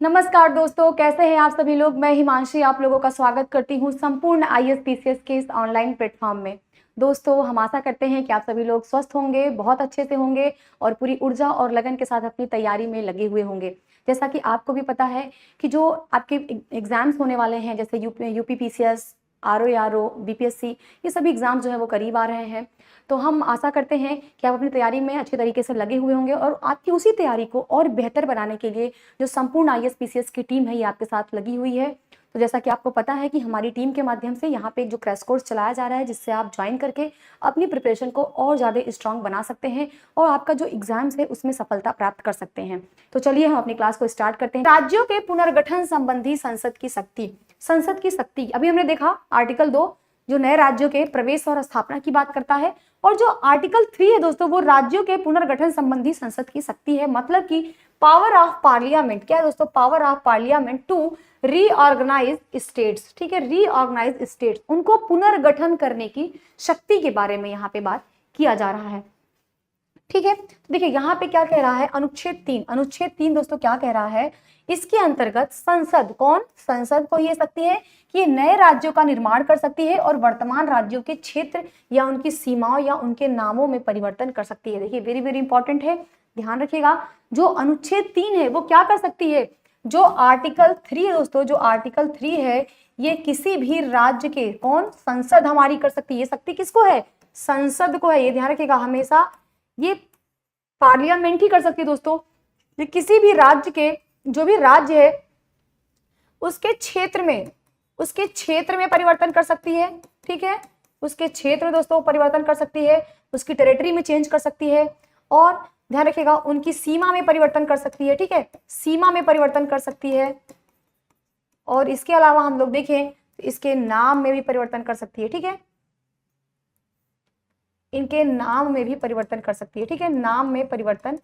नमस्कार दोस्तों, कैसे हैं आप सभी लोग। मैं हिमांशी आप लोगों का स्वागत करती हूं संपूर्ण आईएएस पीसीएस के इस ऑनलाइन प्लेटफॉर्म में। दोस्तों, हम आशा करते हैं कि आप सभी लोग स्वस्थ होंगे, बहुत अच्छे से होंगे और पूरी ऊर्जा और लगन के साथ अपनी तैयारी में लगे हुए होंगे। जैसा कि आपको भी पता है कि जो आपके एग्जाम्स होने वाले हैं, जैसे यूपी पीसीएस, आरओ, बीपीएससी, ये सभी एग्जाम जो है वो करीब आ रहे हैं। तो हम आशा करते हैं कि आप अपनी तैयारी में अच्छे तरीके से लगे हुए होंगे और आपकी उसी तैयारी को और बेहतर बनाने के लिए जो संपूर्ण आईएएस पीसीएस की टीम है ये आपके साथ लगी हुई है। तो जैसा कि आपको पता है कि हमारी टीम के माध्यम से यहाँ पे एक जो क्रैश कोर्स चलाया जा रहा है, जिससे आप ज्वाइन करके अपनी प्रिपरेशन को और ज़्यादा स्ट्रांग बना सकते हैं और आपका जो एग्जाम्स है उसमें सफलता प्राप्त कर सकते हैं। तो चलिए हम अपनी क्लास को स्टार्ट करते हैं। राज्यों के पुनर्गठन संबंधी संसद की शक्ति। संसद की शक्ति अभी हमने देखा, आर्टिकल 2 जो नए राज्यों के प्रवेश और स्थापना की बात करता है, और जो आर्टिकल 3 है दोस्तों वो राज्यों के पुनर्गठन संबंधी संसद की शक्ति है। मतलब कि पावर ऑफ पार्लियामेंट क्या है दोस्तों? Power of parliament to reorganise states. ठीक है, रीऑर्गेनाइज स्टेट्स, उनको पुनर्गठन करने की शक्ति के बारे में यहाँ पे बात किया जा रहा है। ठीक है, तो देखिए यहाँ पे क्या कह रहा है, अनुच्छेद 3 दोस्तों क्या कह रहा है, इसके अंतर्गत संसद, कौन? संसद को ये शक्ति है कि ये नए राज्यों का निर्माण कर सकती है और वर्तमान राज्यों के क्षेत्र या उनकी सीमाओं या उनके नामों में परिवर्तन कर सकती है। देखिए वेरी वेरी इंपॉर्टेंट है, ध्यान रखिएगा। जो अनुच्छेद 3 है वो क्या कर सकती है? जो आर्टिकल 3 है दोस्तों, जो आर्टिकल 3 है ये किसी भी राज्य के, कौन? संसद हमारी कर सकती है। ये शक्ति किसको है? संसद को है। ये ध्यान रखिएगा हमेशा, ये पार्लियामेंट ही कर सकती है दोस्तों। ये किसी भी राज्य के, जो भी राज्य है उसके क्षेत्र में परिवर्तन कर सकती है। ठीक है, उसके क्षेत्र में दोस्तों परिवर्तन कर सकती है, उसकी टेरिटरी में चेंज कर सकती है, और ध्यान रखिएगा उनकी सीमा में परिवर्तन कर सकती है। ठीक है, सीमा में परिवर्तन कर सकती है, और इसके अलावा हम लोग देखें तो इसके नाम में भी परिवर्तन कर सकती है। ठीक है, इनके नाम में भी परिवर्तन कर सकती है। ठीक है, नाम में परिवर्तन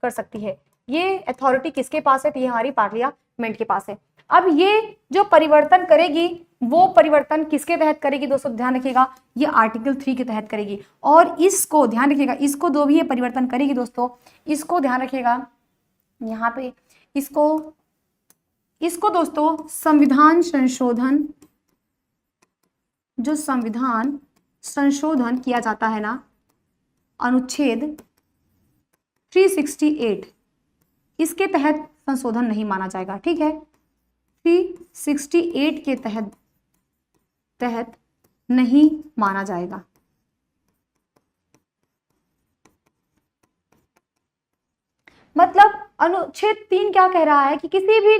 कर सकती है। ये अथॉरिटी किसके पास है? तो ये हमारी पार्लियामेंट के पास है। अब ये जो परिवर्तन करेगी वो परिवर्तन किसके तहत करेगी दोस्तों? ध्यान रखिएगा, ये आर्टिकल 3 के तहत करेगी। और इसको ध्यान रखिएगा, इसको जो भी ये परिवर्तन करेगी दोस्तों, इसको ध्यान रखिएगा यहाँ पे, इसको दोस्तों संविधान संशोधन, जो संविधान संशोधन किया जाता है ना, अनुच्छेद 368, इसके तहत संशोधन नहीं माना जाएगा। ठीक है, 368 के तहत नहीं माना जाएगा। मतलब अनुच्छेद 3 क्या कह रहा है कि किसी भी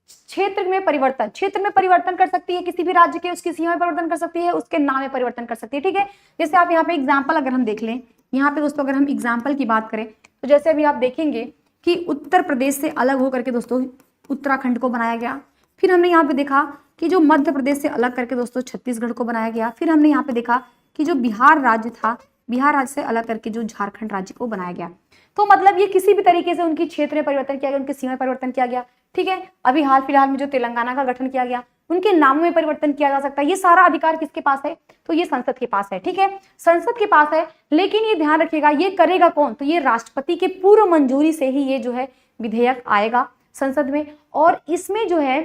क्षेत्र में परिवर्तन कर सकती है, किसी भी राज्य के उसकी सीमा में परिवर्तन कर सकती है, उसके नाम में परिवर्तन कर सकती है। ठीक है, जैसे आप यहाँ पे एग्जाम्पल अगर हम देख लें, यहाँ पे दोस्तों अगर हम एग्जाम्पल की बात करें तो जैसे अभी आप देखेंगे कि उत्तर प्रदेश से अलग होकर के दोस्तों उत्तराखंड को बनाया गया। फिर हमने यहाँ पे देखा कि जो मध्य प्रदेश से अलग करके दोस्तों छत्तीसगढ़ को बनाया गया। फिर हमने यहाँ पे देखा कि जो बिहार राज्य था, बिहार राज्य से अलग करके जो झारखंड राज्य को बनाया गया। तो मतलब ये किसी भी तरीके से उनकी क्षेत्र में परिवर्तन किया गया, उनकी सीमा में परिवर्तन किया गया। ठीक है, अभी हाल फिलहाल में जो तेलंगाना का गठन किया गया, उनके नामों में परिवर्तन किया जा सकता है। ये सारा अधिकार किसके पास है? तो ये संसद के पास है। ठीक है, संसद के पास है, लेकिन ये ध्यान रखिएगा ये करेगा कौन? तो ये राष्ट्रपति के पूर्व मंजूरी से ही ये जो है विधेयक आएगा संसद में। और इसमें जो है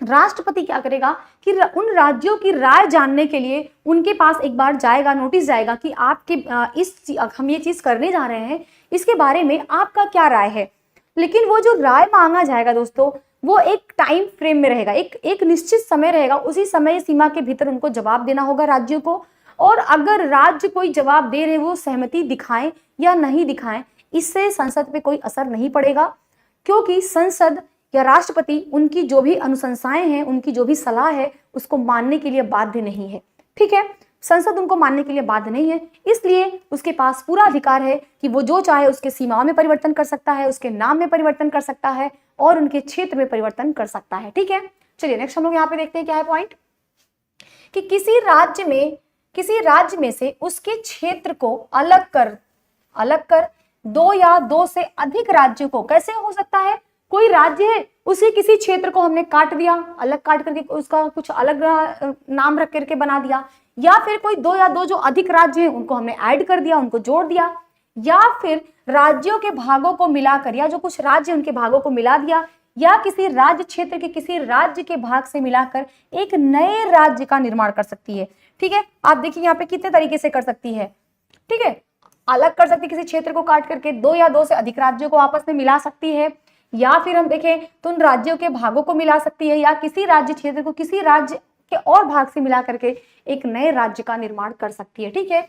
राष्ट्रपति क्या करेगा कि उन राज्यों की राय जानने के लिए उनके पास एक बार जाएगा, नोटिस जाएगा कि आपके हम ये चीज करने जा रहे हैं, इसके बारे में आपका क्या राय है। लेकिन वो जो राय मांगा जाएगा दोस्तों वो एक टाइम फ्रेम में रहेगा, एक निश्चित समय रहेगा, उसी समय सीमा के भीतर उनको जवाब देना होगा राज्यों को। और अगर राज्य कोई जवाब दे रहे वो सहमति दिखाएं या नहीं दिखाएं, इससे संसद पे कोई असर नहीं पड़ेगा, क्योंकि संसद या राष्ट्रपति उनकी जो भी अनुशंसाएं हैं, उनकी जो भी सलाह है उसको मानने के लिए बाध्य नहीं है। ठीक है, संसद उनको मानने के लिए बाध्य नहीं है, इसलिए उसके पास पूरा अधिकार है कि वो जो चाहे उसके सीमाओं में परिवर्तन कर सकता है, उसके नाम में परिवर्तन कर सकता है और उनके क्षेत्र में परिवर्तन कर सकता है। ठीक है, चलिए नेक्स्ट हम लोग यहाँ पे देखते हैं क्या है पॉइंट, कि किसी राज्य में से उसके क्षेत्र को अलग कर दो या दो से अधिक राज्यों को, कैसे हो सकता है? कोई राज्य है उसी किसी क्षेत्र को हमने काट दिया, अलग काट करके उसका कुछ अलग नाम रख करके बना दिया, या फिर कोई दो या दो जो अधिक राज्य हैं उनको हमने ऐड कर दिया, उनको जोड़ दिया, या फिर राज्यों के भागों को मिलाकर, या जो कुछ राज्य उनके भागों को मिला दिया, या किसी राज्य क्षेत्र के किसी राज्य के भाग से मिलाकर एक नए राज्य का निर्माण कर सकती है। ठीक है, आप देखिए यहाँ पे कितने तरीके से कर सकती है। ठीक है, अलग कर सकती है, किसी क्षेत्र को काट करके दो या दो से अधिक राज्यों को आपस में मिला सकती है, या फिर हम देखें तो उन राज्यों के भागों को मिला सकती है, या किसी राज्य क्षेत्र को किसी राज्य के और भाग से मिला करके एक नए राज्य का निर्माण कर सकती है। ठीक है,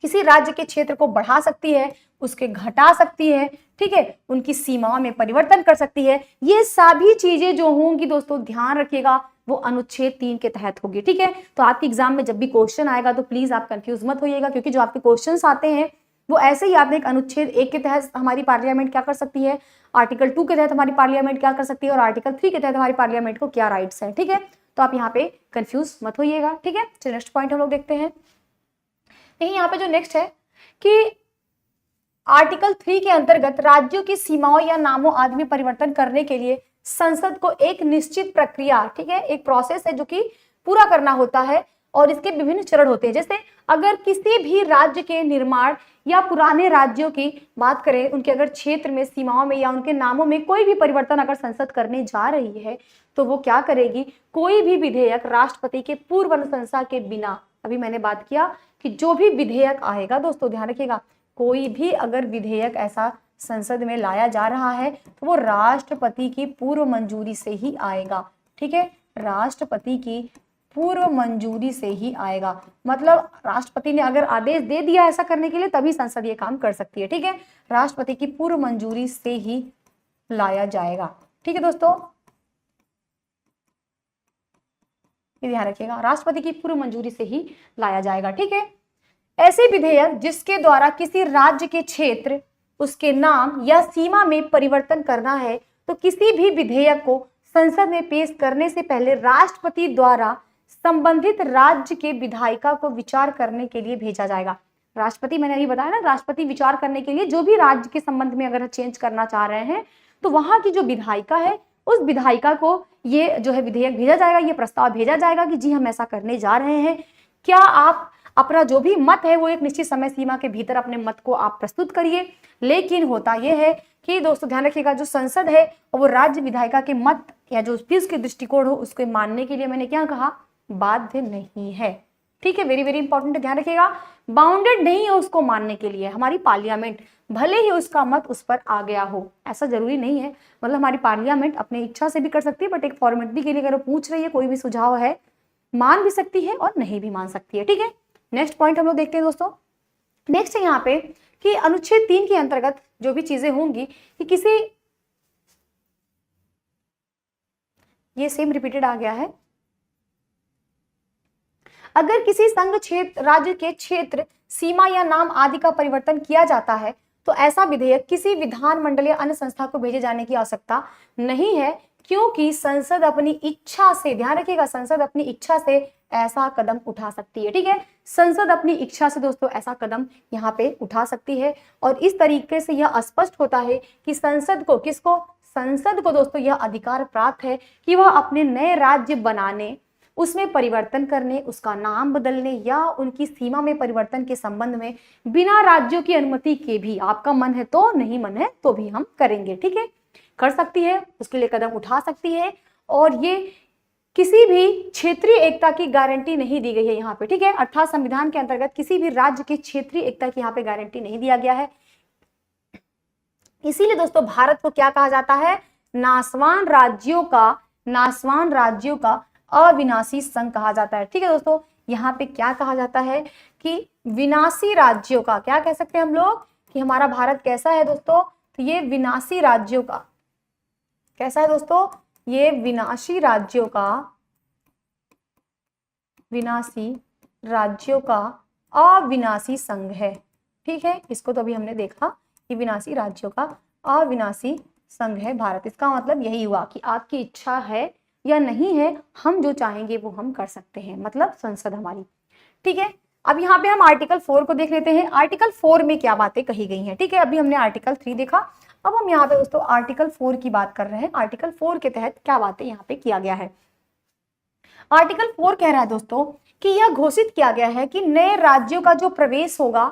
किसी राज्य के क्षेत्र को बढ़ा सकती है, उसके घटा सकती है। ठीक है, उनकी सीमाओं में परिवर्तन कर सकती है। ये सभी चीजें जो होंगी दोस्तों, ध्यान रखिएगा, वो अनुच्छेद 3 के तहत होगी। ठीक है, तो आपके एग्जाम में जब भी क्वेश्चन आएगा तो प्लीज आप कंफ्यूज मत होइएगा, क्योंकि जो आपके क्वेश्चंस आते हैं वो ऐसे ही आते हैं। अनुच्छेद 1 के तहत हमारी पार्लियामेंट क्या कर सकती है, आर्टिकल 2 के तहत हमारी पार्लियामेंट क्या कर सकती है, और आर्टिकल 3 के तहत हमारी पार्लियामेंट को क्या राइट्स है। ठीक है, तो आप यहाँ पे कंफ्यूज मत होइएगा। ठीक है, चलिए नेक्स्ट पॉइंट हम लोग देखते हैं। देखिए यहाँ पे जो नेक्स्ट है कि आर्टिकल 3 के अंतर्गत राज्यों की सीमाओं या नामों आदि में परिवर्तन करने के लिए संसद को एक निश्चित प्रक्रिया, ठीक है, एक प्रोसेस है जो कि पूरा करना होता है, और इसके विभिन्न चरण होते हैं। जैसे अगर किसी भी राज्य के निर्माण या पुराने राज्यों की बात करें, उनके अगर क्षेत्र में, सीमाओं में या उनके नामों में कोई भी परिवर्तन अगर संसद करने जा रही है तो वो क्या करेगी, कोई भी विधेयक राष्ट्रपति के पूर्व अनुशंसा के बिना, अभी मैंने बात किया कि जो भी विधेयक आएगा दोस्तों ध्यान रखिएगा, कोई भी अगर विधेयक ऐसा संसद में लाया जा रहा है तो वो राष्ट्रपति की पूर्व मंजूरी से ही आएगा। ठीक है, राष्ट्रपति की पूर्व मंजूरी से ही आएगा, मतलब राष्ट्रपति ने अगर आदेश दे दिया ऐसा करने के लिए तभी संसद ये काम कर सकती है। ठीक है, राष्ट्रपति की पूर्व मंजूरी से ही लाया जाएगा। ठीक है दोस्तों, ये ध्यान रखिएगा, राष्ट्रपति की पूर्व मंजूरी से ही लाया जाएगा। ठीक है, ऐसे विधेयक जिसके द्वारा किसी राज्य के क्षेत्र, उसके नाम या सीमा में परिवर्तन करना है, तो किसी भी विधेयक को संसद में पेश करने से पहले राष्ट्रपति द्वारा संबंधित राज्य के विधायिका को विचार करने के लिए भेजा जाएगा। राष्ट्रपति, मैंने अभी बताया ना, राष्ट्रपति विचार करने के लिए जो भी राज्य के संबंध में अगर चेंज करना चाह रहे हैं तो वहां की जो विधायिका है उस विधायिका को ये जो है विधेयक भेजा जाएगा, ये प्रस्ताव भेजा जाएगा कि जी हम ऐसा करने जा रहे हैं, क्या आप अपना जो भी मत है वो एक निश्चित समय सीमा के भीतर अपने मत को आप प्रस्तुत करिए। लेकिन होता यह है कि दोस्तों ध्यान रखिएगा, जो संसद है और वो राज्य विधायिका के मत या जो भी उसके दृष्टिकोण हो उसको मानने के लिए, मैंने क्या कहा, बाध्य नहीं है। ठीक है, वेरी वेरी इंपॉर्टेंट, ध्यान रखिएगा, बाउंडेड नहीं है उसको मानने के लिए। हमारी पार्लियामेंट भले ही उसका मत उस पर आ गया हो, ऐसा जरूरी नहीं है, मतलब हमारी पार्लियामेंट अपनी इच्छा से भी कर सकती है, बट एक फॉर्मेलिटी के लिए अगर वो पूछ रही है, कोई भी सुझाव है, मान भी सकती है और नहीं भी मान सकती है। ठीक है, नेक्स्ट पॉइंट हम लोग देखते हैं दोस्तों। नेक्स्ट है यहाँ पे कि अनुच्छेद 3 के अंतर्गत जो भी चीजें होंगी कि किसी, ये सेम रिपीटेड आ गया है, अगर किसी संघ क्षेत्र, राज्य के क्षेत्र, सीमा या नाम आदि का परिवर्तन किया जाता है तो ऐसा विधेयक किसी विधानमंडल या अन्य संस्था को भेजे जाने की आवश्यकता नहीं है, क्योंकि संसद अपनी इच्छा से, ध्यान रखिएगा, संसद अपनी इच्छा से ऐसा कदम उठा सकती है। ठीक है, संसद अपनी इच्छा से दोस्तों ऐसा कदम यहाँ पे उठा सकती है, और इस तरीके से यह स्पष्ट होता है कि संसद को, किसको, संसद को दोस्तों यह अधिकार प्राप्त है कि वह अपने नए राज्य बनाने, उसमें परिवर्तन करने, उसका नाम बदलने या उनकी सीमा में परिवर्तन के संबंध में बिना राज्यों की अनुमति के भी, आपका मन है तो, नहीं मन है तो भी हम करेंगे। ठीक है, कर सकती है, उसके लिए कदम उठा सकती है, और ये किसी भी क्षेत्रीय एकता की गारंटी नहीं दी गई है यहाँ पे। ठीक है, अर्थात संविधान के अंतर्गत किसी भी राज्य की क्षेत्रीय एकता की यहाँ पे गारंटी नहीं दिया गया है। इसीलिए दोस्तों भारत को क्या कहा जाता है, नासवान राज्यों का अविनाशी संघ कहा जाता है। ठीक है दोस्तों, यहाँ पे क्या कहा जाता है कि विनाशी राज्यों का, क्या कह सकते हैं हम लोग कि हमारा भारत कैसा है दोस्तों, तो ये विनाशी राज्यों का, कैसा है दोस्तों, ये विनाशी राज्यों का अविनाशी संघ है। ठीक है, इसको तो अभी हमने देखा कि विनाशी राज्यों का अविनाशी संघ है भारत। इसका मतलब यही हुआ कि आपकी इच्छा है या नहीं है, हम जो चाहेंगे वो हम कर सकते हैं, मतलब संसद हमारी। ठीक है, अब यहाँ पे हम आर्टिकल 4 को देख लेते हैं, आर्टिकल 4 में क्या बातें कही गई हैं। ठीक है, अभी हमने आर्टिकल 3 देखा, अब हम यहाँ पे दोस्तों आर्टिकल 4 की बात कर रहे हैं। आर्टिकल 4 के तहत क्या बातें यहाँ पे किया गया है। आर्टिकल 4 कह रहा है दोस्तों कि यह घोषित किया गया है कि नए राज्यों का जो प्रवेश होगा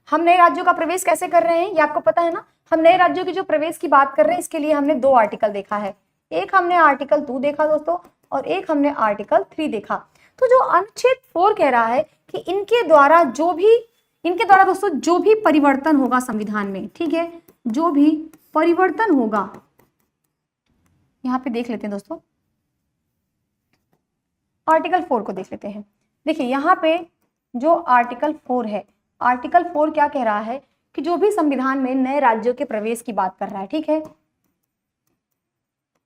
हम नए राज्यों का प्रवेश कैसे कर रहे हैं ये आपको पता है ना। हम नए राज्यों की जो प्रवेश की बात कर रहे हैं इसके लिए हमने 2 आर्टिकल देखा है। एक हमने आर्टिकल 2 देखा दोस्तों और एक हमने आर्टिकल 3 देखा। तो जो अनुच्छेद 4 कह रहा है कि इनके द्वारा दोस्तों जो भी परिवर्तन होगा संविधान में, ठीक है, जो भी परिवर्तन होगा, यहां पे देख लेते हैं दोस्तों, आर्टिकल 4 को देख लेते हैं। देखिए यहाँ पे जो आर्टिकल 4 है, आर्टिकल 4 क्या कह रहा है कि जो भी संविधान में नए राज्यों के प्रवेश की बात कर रहा है, ठीक है,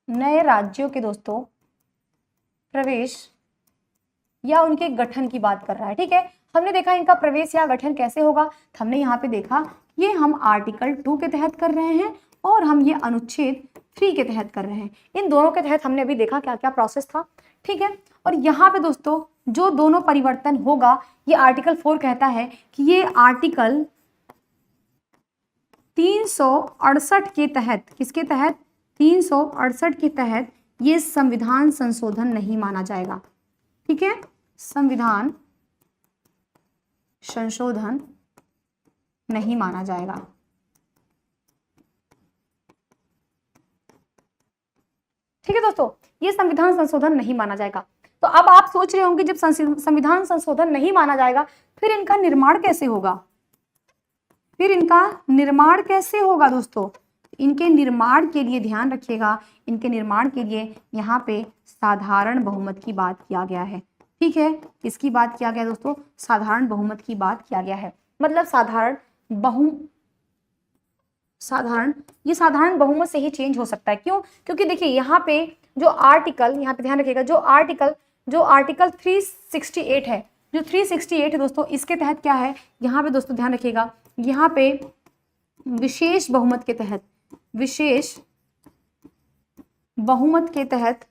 नए राज्यों के दोस्तों प्रवेश या उनके गठन की बात कर रहा है, ठीक है। हमने देखा इनका प्रवेश या गठन कैसे होगा, हमने यहाँ पे देखा ये हम आर्टिकल 2 के तहत कर रहे हैं और हम ये अनुच्छेद 3 के तहत कर रहे हैं। इन दोनों के तहत हमने अभी देखा क्या क्या प्रोसेस था, ठीक है। और यहाँ पे दोस्तों जो दोनों परिवर्तन होगा ये आर्टिकल 4 कहता है कि ये आर्टिकल 368 के तहत, किसके तहत, 368 के तहत ये संविधान संशोधन नहीं माना जाएगा, ठीक है, संविधान संशोधन नहीं माना जाएगा। ठीक है दोस्तों, ये संविधान संशोधन नहीं माना जाएगा। तो अब आप सोच रहे होंगे जब संविधान संशोधन नहीं माना जाएगा फिर इनका निर्माण कैसे होगा, फिर इनका निर्माण कैसे होगा दोस्तों। इनके निर्माण के लिए ध्यान रखिएगा, इनके निर्माण के लिए यहाँ पे साधारण बहुमत की बात किया गया है, ठीक है। किसकी बात किया गया दोस्तों, साधारण बहुमत की बात किया गया है। मतलब ये साधारण बहुमत से ही चेंज हो सकता है। क्यों, क्योंकि देखिए यहाँ पे जो आर्टिकल, यहाँ पे ध्यान रखिएगा, जो आर्टिकल 368 है, जो 368 है दोस्तों, इसके तहत क्या है, यहाँ पे दोस्तों ध्यान रखिएगा, यहाँ पे विशेष बहुमत के तहत, विशेष बहुमत के तहत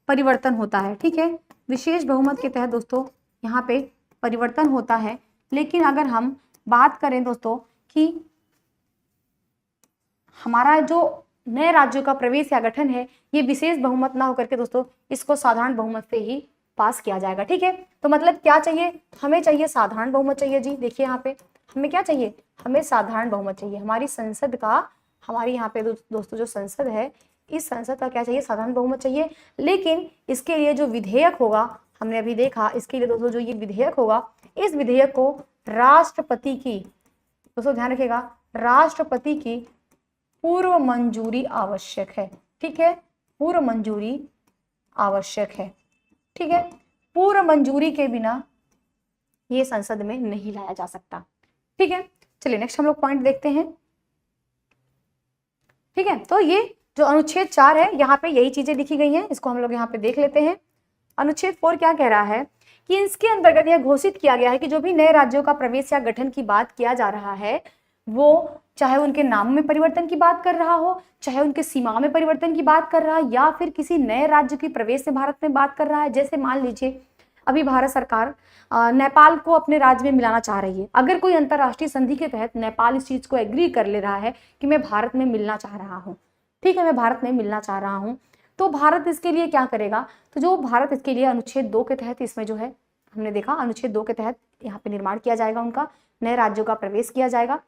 परिवर्तन होता है, ठीक है। विशेष बहुमत के तहत दोस्तों यहाँ पे परिवर्तन होता है। लेकिन अगर हम बात करें दोस्तों कि हमारा जो नए राज्यों का प्रवेश या गठन है ये विशेष बहुमत ना होकर के दोस्तों इसको साधारण बहुमत से ही पास किया जाएगा, ठीक है। तो मतलब क्या चाहिए, हमें चाहिए साधारण बहुमत चाहिए जी। देखिए यहाँ पे हमें क्या चाहिए, हमें साधारण बहुमत चाहिए। हमारी संसद का, हमारी यहाँ पे दोस्तों जो संसद है, इस संसद का क्या चाहिए, साधारण बहुमत चाहिए। लेकिन इसके लिए जो विधेयक होगा, हमने अभी देखा, इसके लिए दोस्तों जो ये विधेयक होगा, इस विधेयक को राष्ट्रपति की, दोस्तों ध्यान रखिएगा, राष्ट्रपति की पूर्व मंजूरी आवश्यक है, ठीक है, पूर्व मंजूरी आवश्यक है, ठीक है। पूर्व मंजूरी के बिना ये संसद में नहीं लाया जा सकता, ठीक है। चलिए नेक्स्ट हम लोग पॉइंट देखते हैं, ठीक है। तो ये जो अनुच्छेद 4 है यहाँ पे यही चीजें लिखी गई हैं, इसको हम लोग यहाँ पे देख लेते हैं। अनुच्छेद 4 क्या कह रहा है कि इसके अंतर्गत यह घोषित किया गया है कि जो भी नए राज्यों का प्रवेश या गठन की बात किया जा रहा है, वो चाहे उनके नाम में परिवर्तन की बात कर रहा हो, चाहे उनके सीमा में परिवर्तन की बात कर रहा है, या फिर किसी नए राज्य की प्रवेश से भारत में बात कर रहा है। जैसे मान लीजिए अभी भारत सरकार नेपाल को अपने राज्य में मिलाना चाह रही है। अगर कोई अंतर्राष्ट्रीय संधि के तहत नेपाल इस चीज को एग्री कर ले रहा है कि मैं भारत में मिलना चाह रहा हूँ, ठीक है, मैं भारत में मिलना चाह रहा हूँ, तो भारत इसके लिए क्या करेगा, तो जो भारत इसके लिए अनुच्छेद 2 के तहत, इसमें जो है हमने देखा अनुच्छेद 2 के तहत यहाँ पे निर्माण किया जाएगा, उनका नए राज्यों का प्रवेश किया जाएगा।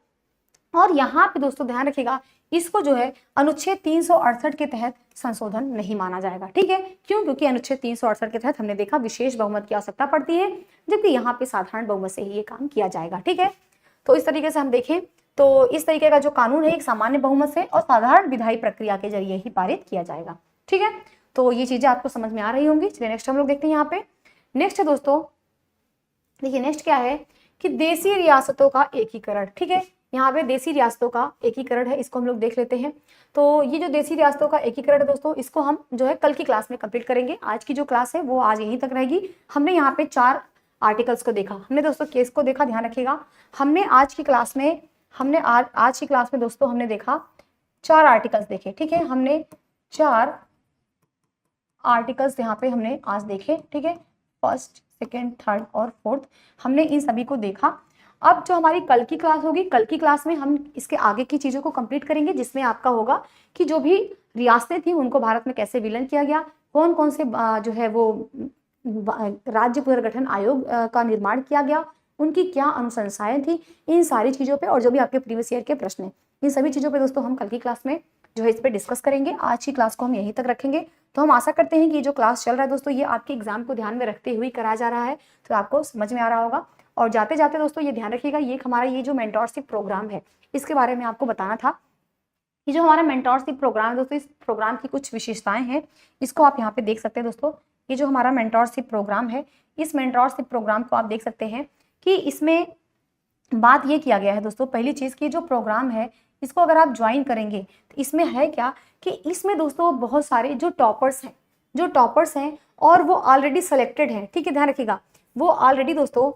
और यहाँ पे दोस्तों ध्यान रखिएगा, इसको जो है अनुच्छेद 368 के तहत संशोधन नहीं माना जाएगा, ठीक है। क्यों, क्योंकि अनुच्छेद 368 के तहत हमने देखा विशेष बहुमत की आवश्यकता पड़ती है, जबकि यहाँ पे साधारण बहुमत से ही ये काम किया जाएगा, ठीक है। तो इस तरीके से हम देखें तो इस तरीके का जो कानून है एक सामान्य बहुमत से और साधारण विधायी प्रक्रिया के जरिए ही पारित किया जाएगा, ठीक है। तो ये चीजें आपको समझ में आ रही होंगी। चलिए नेक्स्ट हम लोग देखते हैं यहाँ पे। नेक्स्ट है दोस्तों, देखिए नेक्स्ट क्या है कि देशी रियासतों का एकीकरण, ठीक है। यहाँ पे देशी रियासतों का एकीकरण है, इसको हम लोग देख लेते हैं। तो ये जो देशी रियासतों का एकीकरण है दोस्तों, इसको हम जो है कल की क्लास में कंप्लीट करेंगे। आज की जो क्लास है वो आज यहीं तक रहेगी। हमने यहाँ पे 4 आर्टिकल्स को देखा, हमने दोस्तों केस को देखा, ध्यान रखिएगा। हमने आज की क्लास में दोस्तों हमने देखा 4 आर्टिकल्स देखे, ठीक है। हमने 4 आर्टिकल्स यहाँ पे हमने आज देखे, ठीक है। फर्स्ट, सेकेंड, थर्ड और फोर्थ हमने इन सभी को देखा। अब जो हमारी कल की क्लास होगी, कल की क्लास में हम इसके आगे की चीजों को कंप्लीट करेंगे, जिसमें आपका होगा कि जो भी रियासतें थी उनको भारत में कैसे विलीन किया गया, कौन कौन से जो है वो राज्य पुनर्गठन आयोग का निर्माण किया गया, उनकी क्या अनुशंसाएं थी, इन सारी चीज़ों पे और जो भी आपके प्रीवियस ईयर के प्रश्न हैं, इन सभी चीज़ों पे दोस्तों हम कल की क्लास में जो है इस पर डिस्कस करेंगे। आज की क्लास को हम यहीं तक रखेंगे। तो हम आशा करते हैं कि जो क्लास चल रहा है दोस्तों ये आपके एग्जाम को ध्यान में रखते हुए कराया जा रहा है, तो आपको समझ में आ रहा होगा। और जाते जाते दोस्तों ये ध्यान रखिएगा, ये हमारा ये जो मेंटोरशिप प्रोग्राम है इसके बारे में आपको बताना था। ये जो हमारा मेंटोरशिप प्रोग्राम है दोस्तों, इस प्रोग्राम की कुछ विशेषताएं हैं, इसको आप यहाँ पे देख सकते हैं दोस्तों। ये जो हमारा मेंटोरशिप प्रोग्राम है, इस मेंटोरशिप प्रोग्राम को आप देख सकते हैं कि इसमें बात ये किया गया है दोस्तों, पहली चीज की जो प्रोग्राम है इसको अगर आप ज्वाइन करेंगे तो इसमें है क्या कि इसमें दोस्तों बहुत सारे जो टॉपर्स हैं और वो ऑलरेडी सेलेक्टेड हैं, ठीक है, ध्यान रखिएगा। वो ऑलरेडी दोस्तों,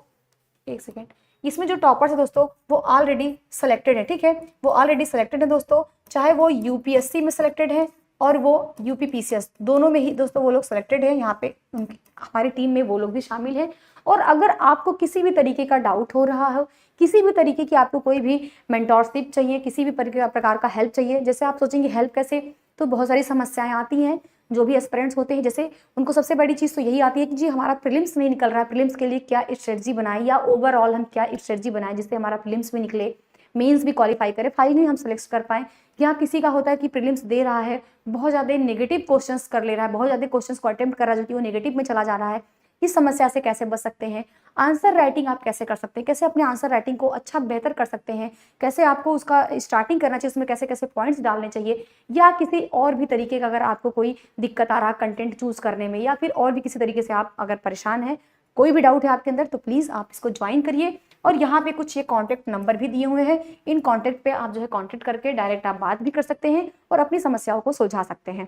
एक सेकेंड, इसमें जो टॉपर्स है दोस्तों वो ऑलरेडी सेलेक्टेड है, ठीक है, वो ऑलरेडी सेलेक्टेड है दोस्तों, चाहे वो यूपीएससी में सेलेक्टेड है और वो यूपीपीसीएस, दोनों में ही दोस्तों वो लोग सेलेक्टेड है। यहाँ पे उनकी हमारी टीम में वो लोग भी शामिल हैं। और अगर आपको किसी भी तरीके का डाउट हो रहा हो, किसी भी तरीके की आपको कोई भी मेंटोरशिप चाहिए, किसी भी प्रकार का हेल्प चाहिए, जैसे आप सोचेंगे हेल्प कैसे, तो बहुत सारी समस्याएं आती हैं जो भी एस्पिरेंट्स होते हैं। जैसे उनको सबसे बड़ी चीज़ तो यही आती है कि जी हमारा प्रीलिम्स नहीं निकल रहा है, प्रीलिम्स के लिए क्या स्ट्रेटजी बनाए या ओवरऑल हम क्या स्ट्रेटजी बनाए जिससे हमारा प्रीलिम्स भी निकले, मेंस भी क्वालिफाई करे, फाइनली हम सेलेक्ट कर पाए। या किसी का होता है कि प्रीलिम्स दे रहा है, बहुत ज़्यादा नेगेटिव क्वेश्चंस कर ले रहा है, बहुत ज़्यादा क्वेश्चंस को अटेम्प्ट कर रहा है जो कि वो नेगेटिव में चला जा रहा है। इस समस्या से कैसे बच सकते हैं, आंसर राइटिंग आप कैसे कर सकते हैं, कैसे अपने आंसर राइटिंग को अच्छा बेहतर कर सकते हैं, कैसे आपको उसका स्टार्टिंग करना चाहिए, उसमें कैसे कैसे पॉइंट्स डालने चाहिए, या किसी और भी तरीके का अगर आपको कोई दिक्कत आ रहा कंटेंट चूज करने में, या फिर और भी किसी तरीके से आप अगर परेशान हैं, कोई भी डाउट है आपके अंदर, तो प्लीज़ आप इसको ज्वाइन करिए। और यहाँ पे कुछ ये कॉन्टैक्ट नंबर भी दिए हुए हैं, इन कॉन्टैक्ट पे आप जो है कॉन्टैक्ट करके डायरेक्ट आप बात भी कर सकते हैं और अपनी समस्याओं को सुलझा सकते हैं।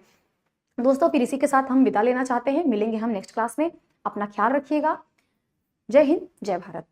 दोस्तों फिर इसी के साथ हम विदा लेना चाहते हैं, मिलेंगे हम नेक्स्ट क्लास में। अपना ख्याल रखिएगा। जय हिंद, जय भारत।